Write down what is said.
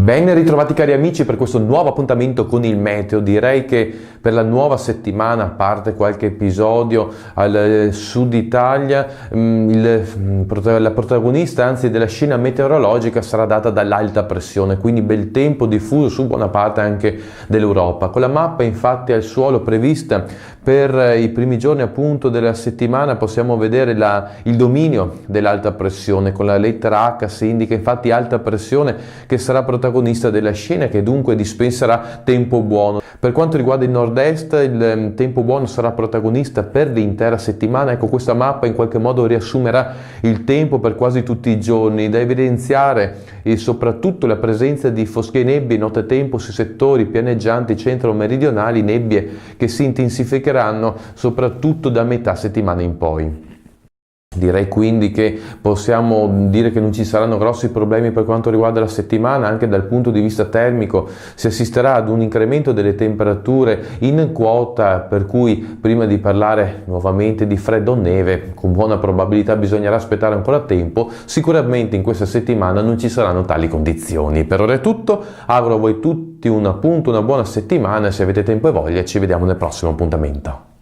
Ben ritrovati cari amici per questo nuovo appuntamento con il meteo. Direi che per la nuova settimana, a parte qualche episodio al sud Italia, la protagonista anzi della scena meteorologica sarà data dall'alta pressione, quindi bel tempo diffuso su buona parte anche dell'Europa. Con la mappa infatti al suolo prevista per i primi giorni appunto della settimana possiamo vedere il dominio dell'alta pressione. Con la lettera H si indica infatti alta pressione che sarà protagonista della scena, che dunque dispenserà tempo buono. Per quanto riguarda il nord-est, il tempo buono sarà protagonista per l'intera settimana. Ecco, questa mappa in qualche modo riassumerà il tempo per quasi tutti i giorni. Da evidenziare e soprattutto la presenza di foschie nebbie nottetempo sui settori pianeggianti centro-meridionali, nebbie che si intensificheranno soprattutto da metà settimana in poi. Direi quindi che possiamo dire che non ci saranno grossi problemi per quanto riguarda la settimana. Anche dal punto di vista termico si assisterà ad un incremento delle temperature in quota, per cui prima di parlare nuovamente di freddo o neve, con buona probabilità bisognerà aspettare ancora tempo. Sicuramente in questa settimana non ci saranno tali condizioni. Per ora è tutto, auguro a voi tutti una buona settimana e se avete tempo e voglia ci vediamo nel prossimo appuntamento.